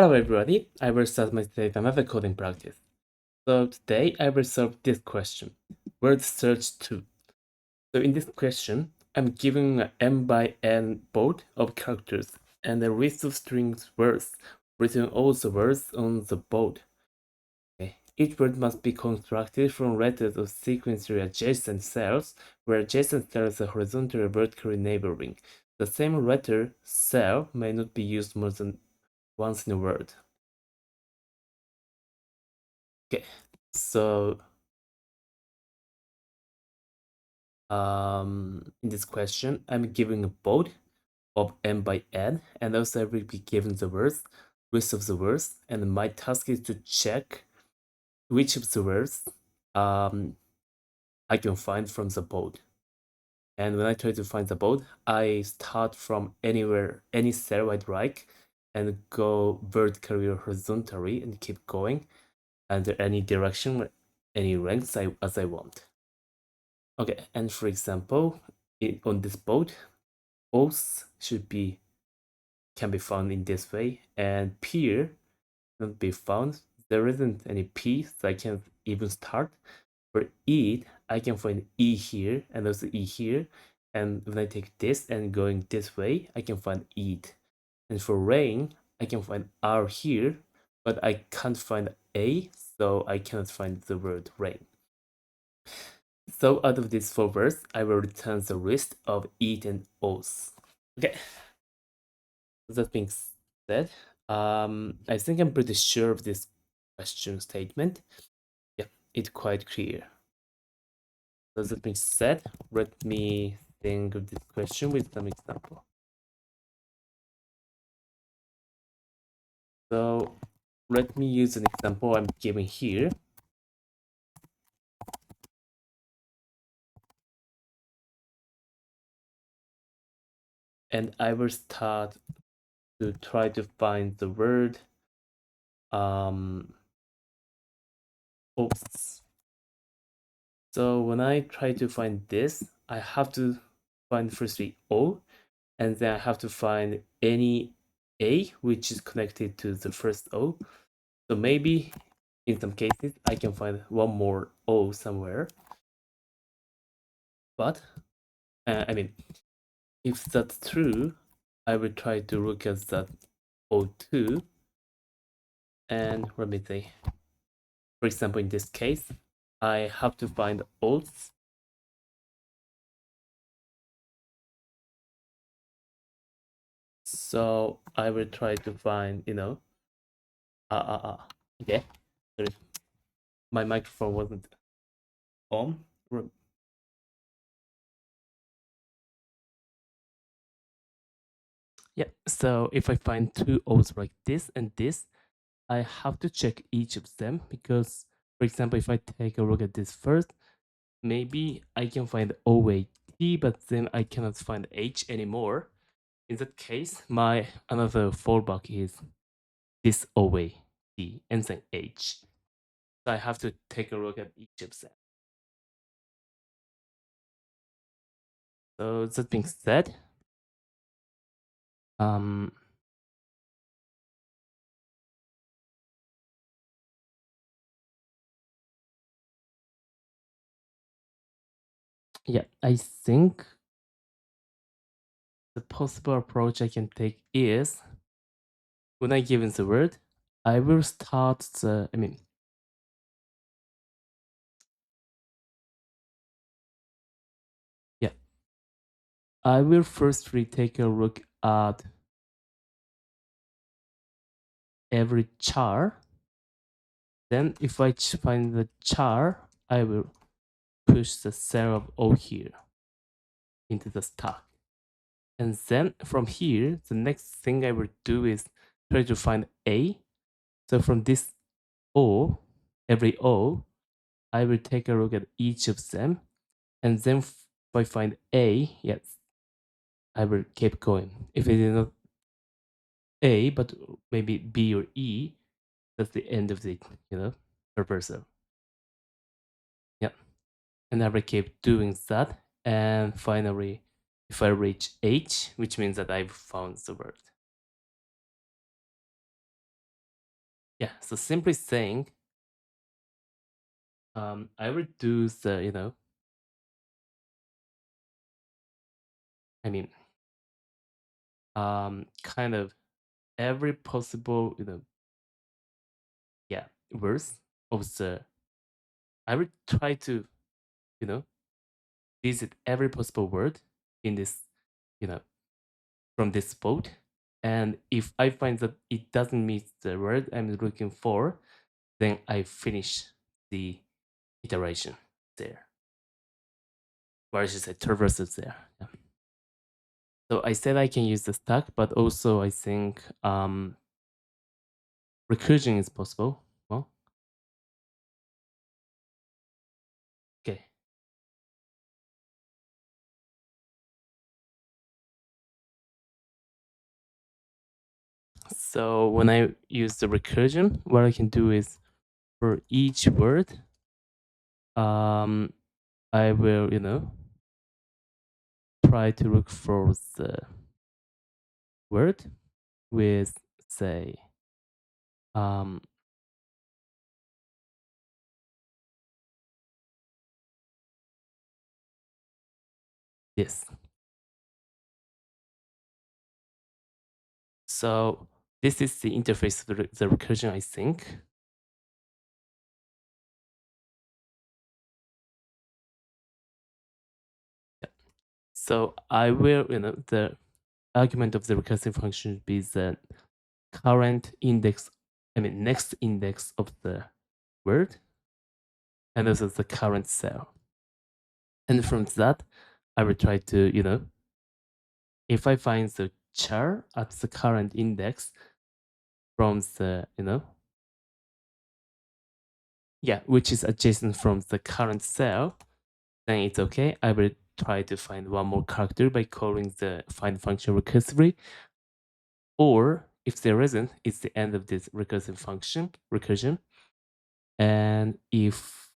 Hello everybody, I will start my today another coding practice. So today I will solve this question, word search to. So in this question, I'm giving an m by n board of characters and a list of strings words, written all the words on the board. Okay. Each word must be constructed from letters of sequentially adjacent cells, where adjacent cells are horizontally or vertically neighboring. The same letter cell may not be used more than once in a word. Okay, so in this question, I'm giving a board of m by n, and also I will be given the words, list of the words, and my task is to check which of the words I can find from the board. And when I try to find the board, I start from anywhere, any cell I'd like, and go vertically or horizontally and keep going under any direction, any length as I want. Okay, and for example, on this board, oaths can be found in this way, and peer cannot be found. There isn't any P, so I can't even start. For eat, I can find E here and also E here. And when I take this and going this way, I can find eat. And for rain, I can find R here, but I can't find A, so I cannot find the word rain. So out of these 4 words, I will return the list of eat and oaths. Okay. That being said, I think I'm pretty sure of this question statement. Yeah, it's quite clear. So that being said, let me think of this question with some example. So let me use an example I'm giving here. And I will start to try to find the word oops. So when I try to find this, I have to find firstly O, and then I have to find any A which is connected to the first O. So maybe in some cases I can find one more O somewhere. But I mean, if that's true, I will try to look at that O2. And let me see. For example, in this case, I have to find O's. So I will try to find, okay. Sorry. My microphone wasn't on. Yeah, so if I find 2 O's like this and this, I have to check each of them because, for example, if I take a look at this first, maybe I can find OAT, but then I cannot find H anymore. In that case, my another fallback is this OAT and then H. So I have to take a look at each of them. So that being said, yeah, I think the possible approach I can take is when I given the word, I will start the, yeah, I will firstly take a look at every char. Then if I find the char, I will push the cell of O here into the stack. And then from here, the next thing I will do is try to find A. So from this O, every O, I will take a look at each of them. And then if I find A, yes, I will keep going. If it is not A, but maybe B or E, that's the end of the, reversal. Yeah. And I will keep doing that. And finally, if I reach H, which means that I've found the word. Yeah, so simply saying, I reduce the, I mean, kind of every possible, yeah, verse of the, I would try to, you know, visit every possible word in this, you know, from this spot. And if I find that it doesn't meet the word I'm looking for, then I finish the iteration there. Or I should say traverses there. Yeah. So I said I can use the stack, but also I think recursion is possible. Well, okay. So when I use the recursion, what I can do is for each word, I will, try to look for the word with, say, um, this. So this is the interface of the recursion, I think. Yeah. So I will, the argument of the recursive function would be the current index, next index of the word, and also the current cell. And from that, I will try to, if I find the char at the current index from the, yeah, which is adjacent from the current cell, then it's okay. I will try to find one more character by calling the find function recursively. Or if there isn't, it's the end of this recursive function, recursion. And if,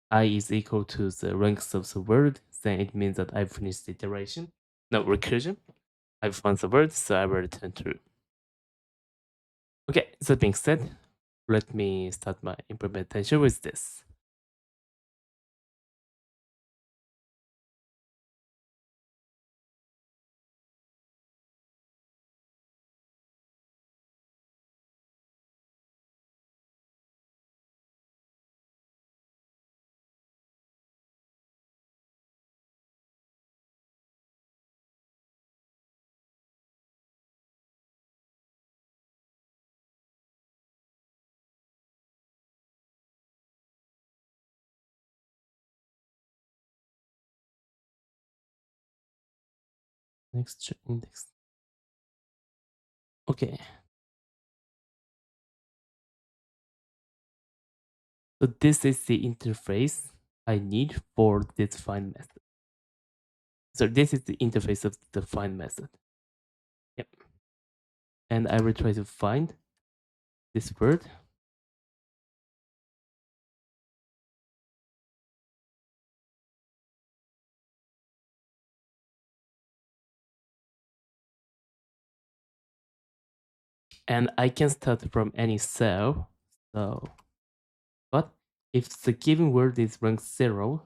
I is equal to the length of the word, then it means that I've finished the iteration. No, recursion. I've found the word, so I will return true. Okay, that being said, let me start my implementation with this. Next index. Okay. So this is the interface I need for this find method. So this is the interface of the find method. Yep. And I will try to find this word. And I can start from any cell. So, but if the given word is rank 0,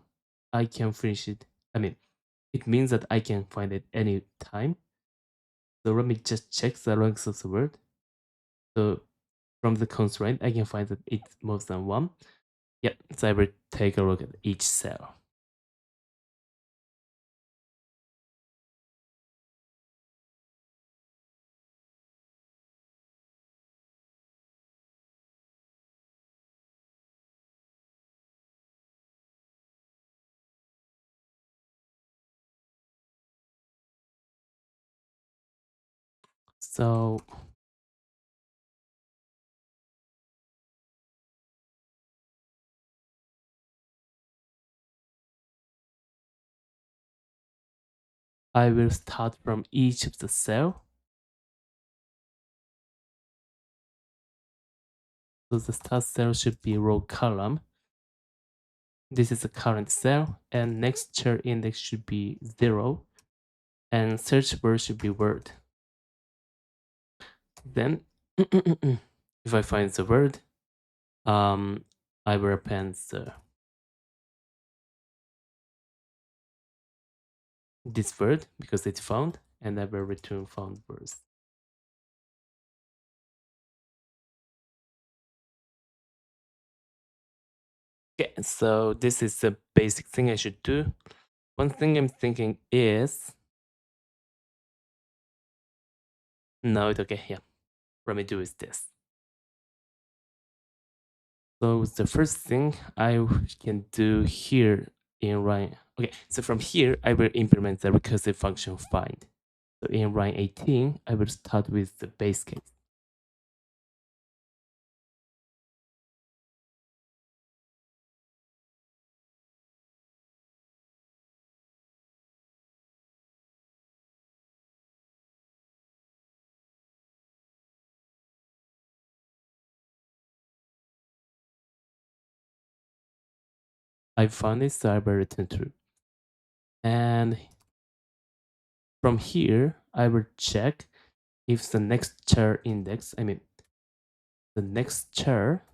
I can finish it. It means that I can find it any time. So let me just check the ranks of the word. So from the constraint, I can find that it's more than 1. Yep, so I will take a look at each cell. So I will start from each of the cell. So the start cell should be row column. This is the current cell, and next char index should be 0, and search word should be word. Then if I find the word, I will append this word because it's found, and I will return found words. Okay, so this is the basic thing I should do. One thing I'm thinking is, no, it's okay, yeah. Let me do is this. So the first thing I can do here in line, okay, so from here, I will implement the recursive function find. So in line 18, I will start with the base case. I found it, so I will return true. And from here, I will check if the next char index, I mean, the next char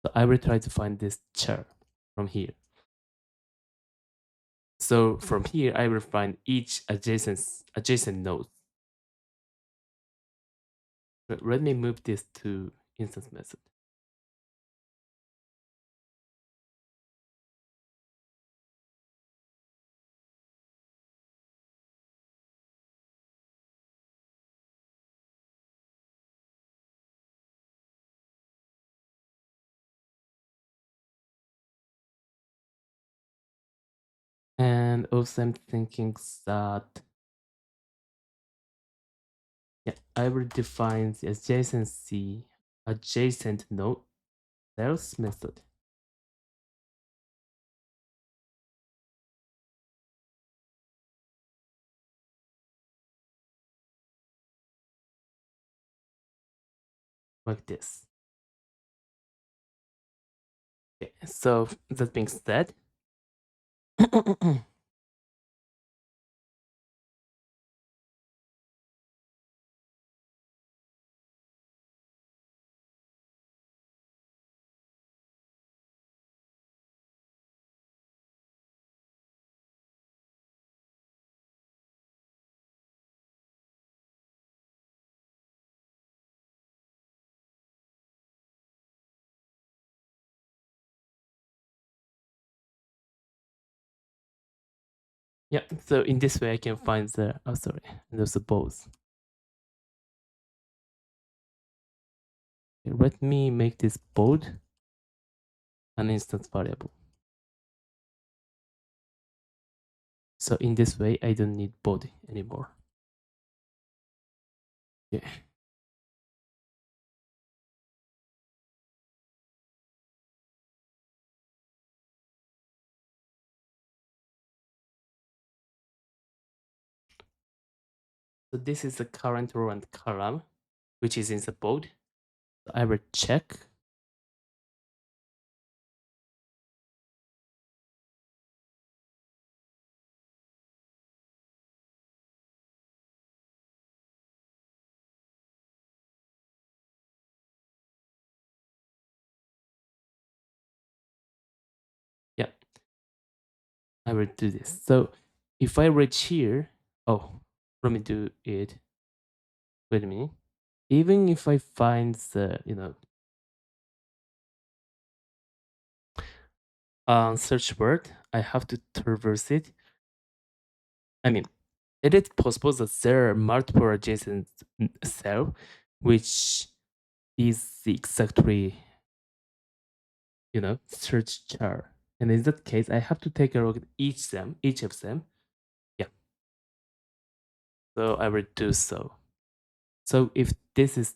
so I will try to find this char from here. So from here, I will find each adjacent node. But let me move this to instance method. And also I'm thinking that, yeah, I will define the adjacent node cells method. Like this. Okay, so that being said, yeah, so in this way I can find the, oh sorry, there's a both. Okay, let me make this bold an instance variable. So in this way, I don't need body anymore. Yeah. So this is the current row and column, which is in the board. So I will check. Yeah, I will do this. So if I reach here, oh, let me do it. Wait a minute. Even if I find the, search word, I have to traverse it. I mean, it is possible that there are multiple adjacent cell, which is exactly, search char. And in that case, I have to take a look at each of them. Yeah. So I will do so. So if this is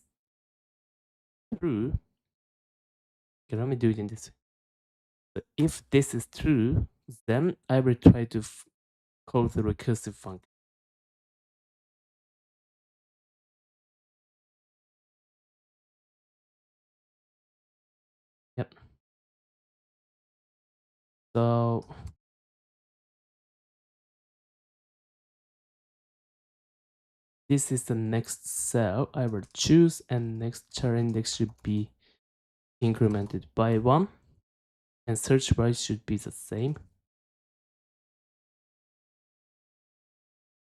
true, okay, let me do it in this way. So if this is true, then I will try to call the recursive function. Yep. So this is the next cell I will choose, and next char index should be incremented by 1, and search price should be the same.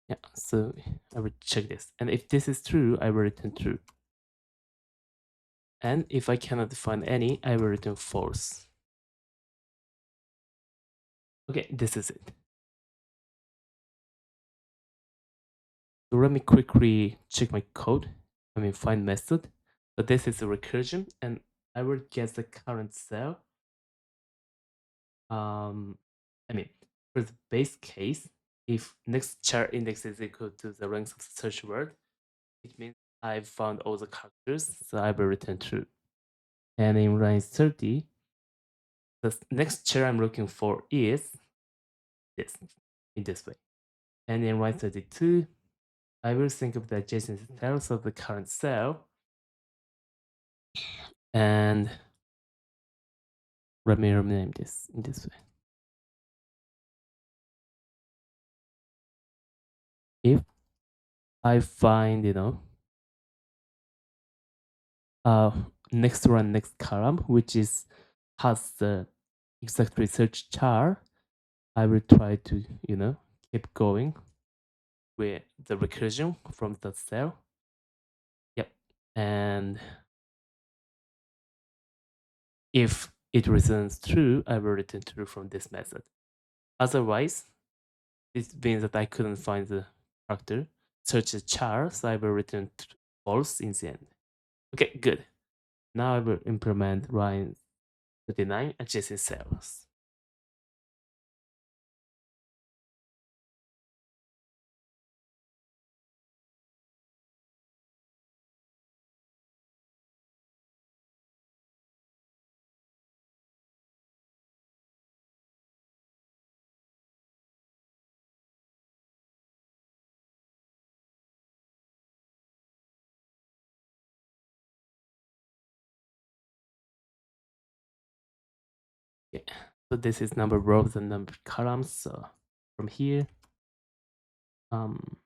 Yeah, so I will check this, and if this is true, I will return true. And if I cannot find any, I will return false. Okay, this is it. So let me quickly check my code. Find method. So this is a recursion, and I will guess the current cell. For the base case, if next char index is equal to the ranks of the search word, it means I've found all the characters, so I will return true. And in line 30, the next char I'm looking for is this, in this way. And in line 32, I will think of the adjacent cells of the current cell, and let me rename this in this way. If I find, next run next column, which has the exact research char, I will try to, keep going with the recursion from that cell. Yep. And if it returns true, I will return true from this method. Otherwise, this means that I couldn't find the character, search the char, so I will return false in the end. Okay, good. Now I will implement line 39 adjacent cells. Okay. So this is number of rows and number of columns. So from here, um,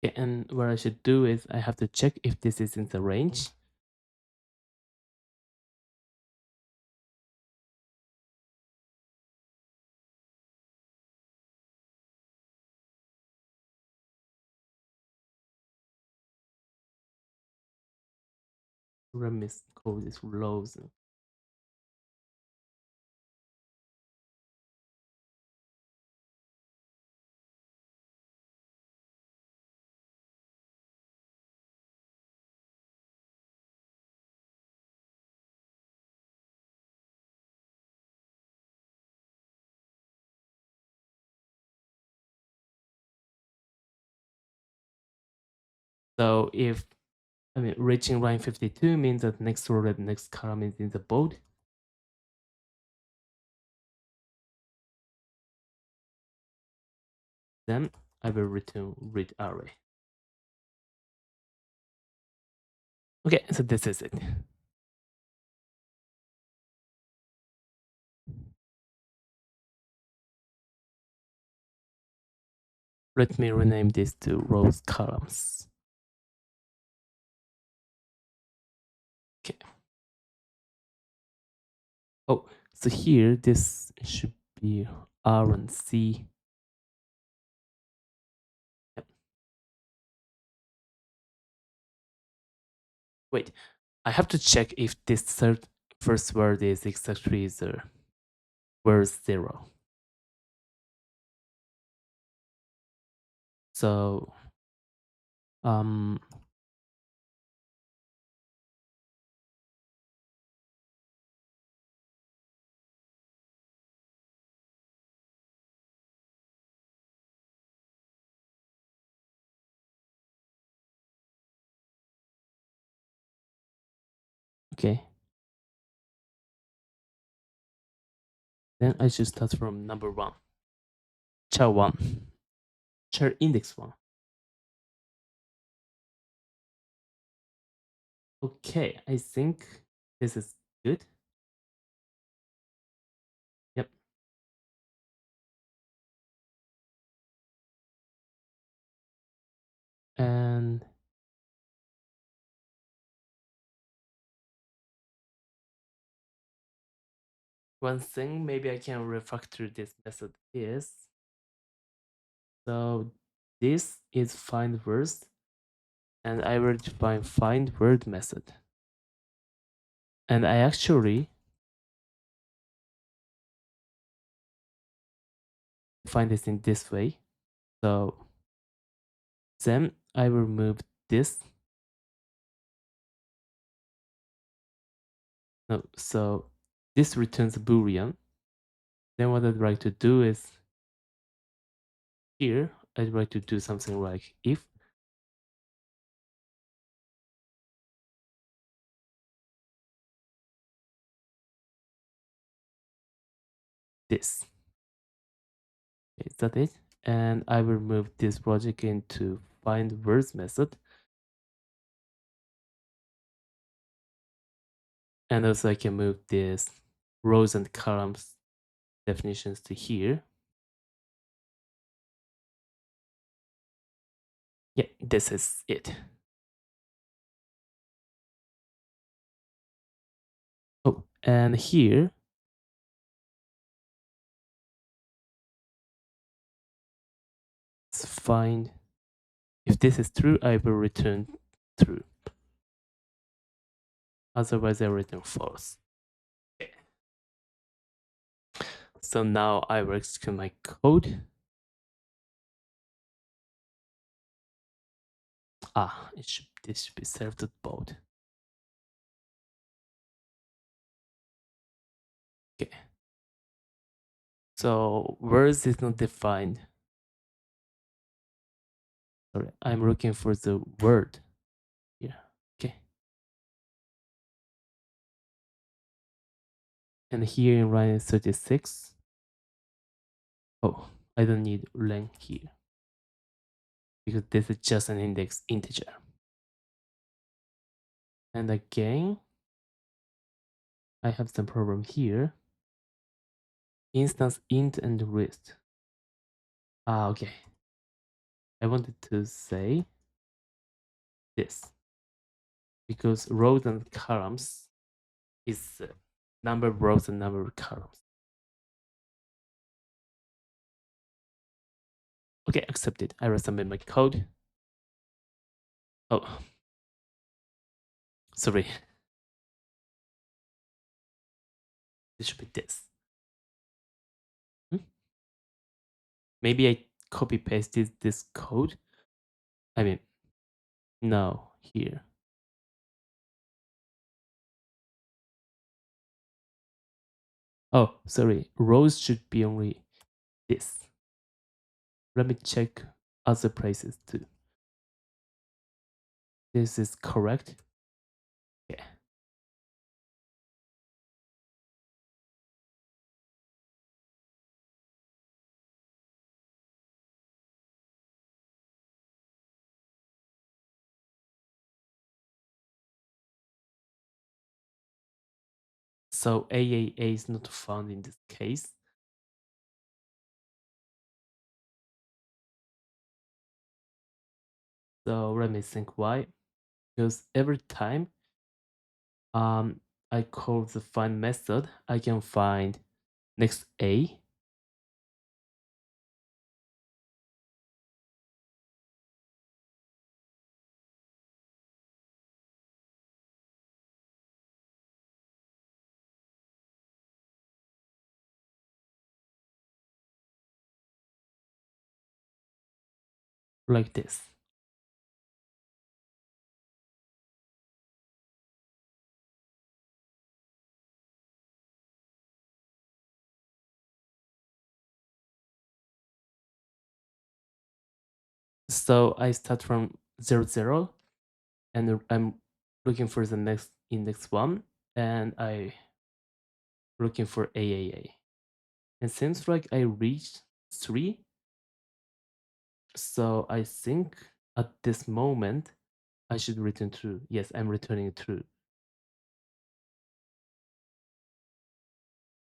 okay, and what I should do is I have to check if this is in the range. Remis code is rows. So if reaching line 52 means that next row and next column is in the bold. Then I will return read array. Okay, so this is it. Let me rename this to rows columns. Okay. Oh, so here this should be R and C. Yep. Wait, I have to check if this first word is exactly the word 0. So Okay. Then I should start from number 1. Char 1. Char index 1. Okay, I think this is good. Yep. And one thing maybe I can refactor this method is, so this is find words, and I will define find word method. And I actually find this in this way. So then I will move this. No, so this returns a boolean. Then what I'd like to do is here I'd like to do something like if this. Is that it? And I will move this project into find words method. And also I can move this rows and columns definitions to here. Yeah, this is it. Oh, and here let's find if this is true, I will return true. Otherwise I return false. Okay. So now I will execute my code. This should be served at both. Okay. So words is not defined. Sorry, I'm looking for the word here. Okay. And here in line 36. Oh, I don't need len here because this is just an index integer. And again, I have some problem here. Instance int and list. Okay. I wanted to say this because rows and columns is number of rows and number of columns. Okay, accepted. I will submit my code. Oh, sorry. This should be this. Maybe I copy pasted this code. I mean, no, here. Oh, sorry. Rows should be only this. Let me check other places too. This is correct. Yeah. So AAA is not found in this case. So let me think why. Because every time I call the find method, I can find next A. Like this. So I start from 0, 0, and I'm looking for the next index 1, and I looking for AAA. And seems like I reached 3. So I think at this moment I should return true. Yes, I'm returning true.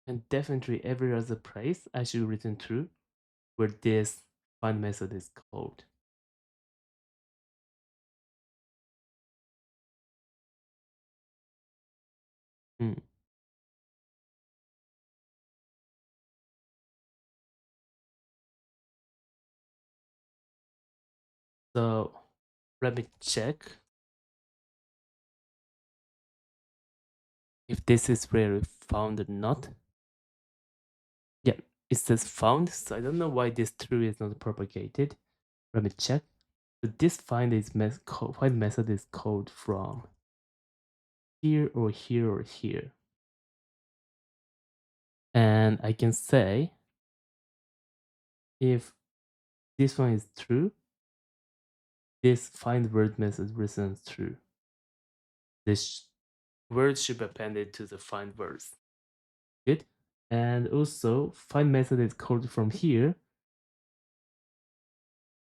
And definitely every other place I should return true where this find method is called. Hmm. So let me check if this is really found or not. Yeah, it says found, so I don't know why this true is not propagated. Let me check. So this find method is called from here or here or here. And I can say if this one is true, this find word method returns true. This word should be appended to the find words. Good. And also find method is called from here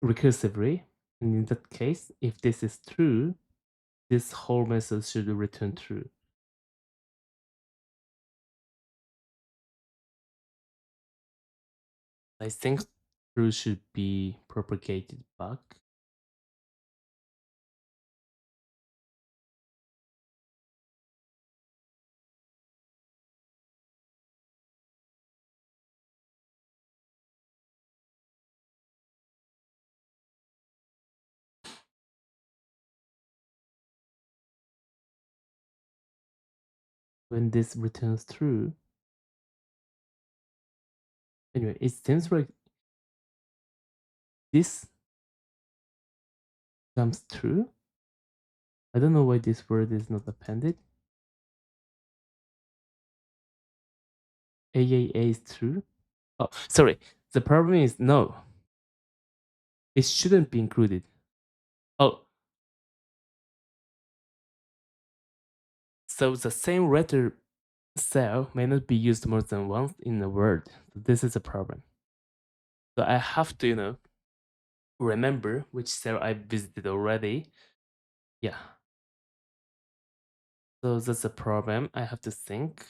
recursively. And in that case, if this is true, this whole method should return true. I think true should be propagated back. When this returns true. Anyway, it seems like this comes true. I don't know why this word is not appended. AAA is true. Oh, sorry. The problem is no. It shouldn't be included. Oh. So the same letter cell may not be used more than once in a word. So this is a problem. So I have to, remember which cell I visited already. Yeah. So that's a problem. I have to think.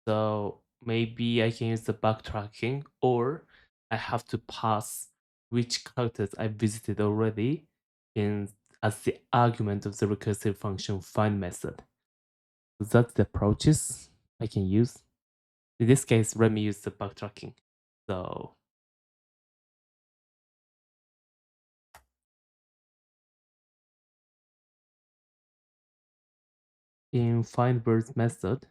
So maybe I can use the backtracking, or I have to pass which characters I visited already in as the argument of the recursive function find method. So that's the approaches I can use. In this case, let me use the backtracking. So in find words method,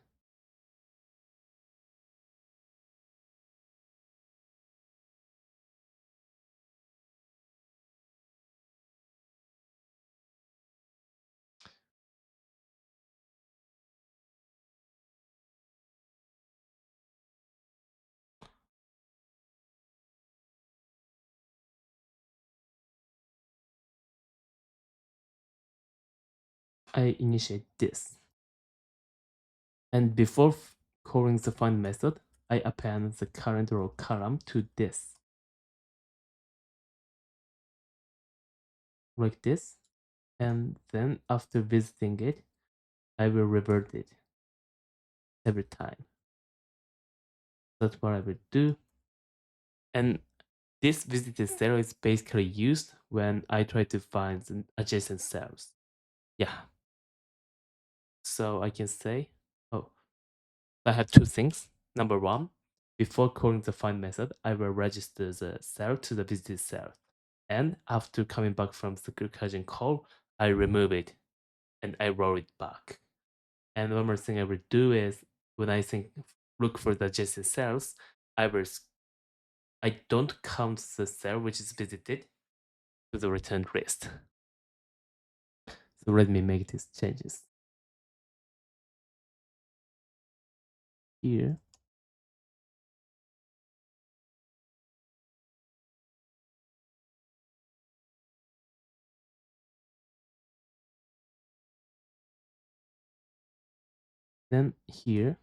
I initiate this. And before calling the find method, I append the current row column to this. Like this. And then after visiting it, I will revert it every time. That's what I will do. And this visited cell is basically used when I try to find the adjacent cells. Yeah. So I can say, oh, I have two things. Number one, before calling the find method, I will register the cell to the visited cell. And after coming back from the recursion call, I remove it and I roll it back. And one more thing I will do is when I look for the adjacent cells, I don't count the cell which is visited to the returned list. So let me make these changes. Here. Then here,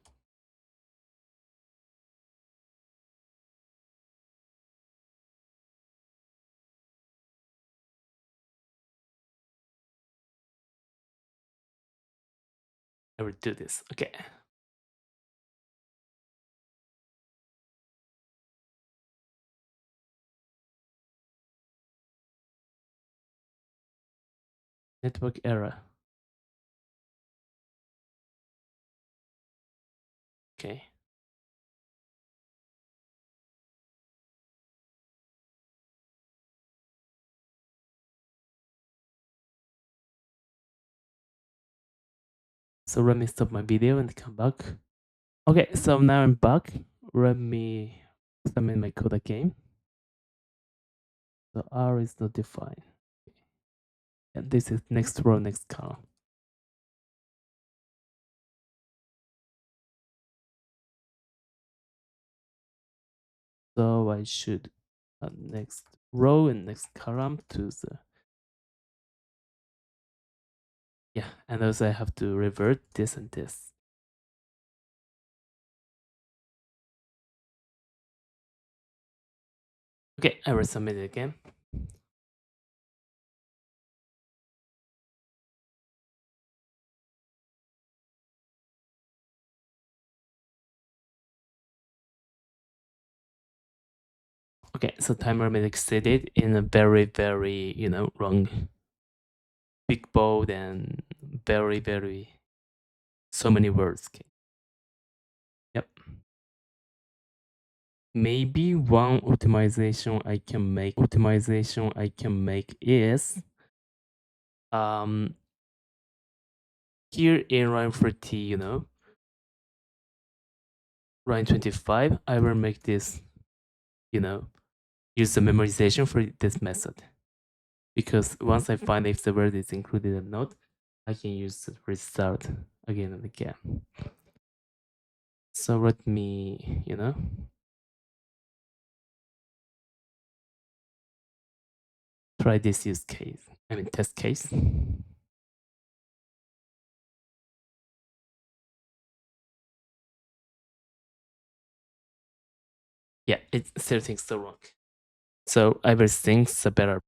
I will do this. Okay. Network error. Okay. So let me stop my video and come back. Okay, so now I'm back. Let me submit my code again. So R is not defined. And this is next row, next column. So I should add next row and next column to the, yeah, and also I have to revert this and this. Okay, I will submit it again. Okay, so time limit exceeded in a very, very, wrong, big bold and very, very, so many words. Okay. Yep. Maybe one optimization I can make is here in line 30, line 25, I will make this, use the memorization for this method. Because once I find if the word is included or not, I can use the result again and again. So let me, try this use case. Test case. Yeah, it's still things so wrong. So I will think the better.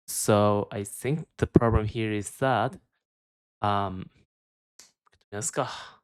So I think the problem here is that ますか。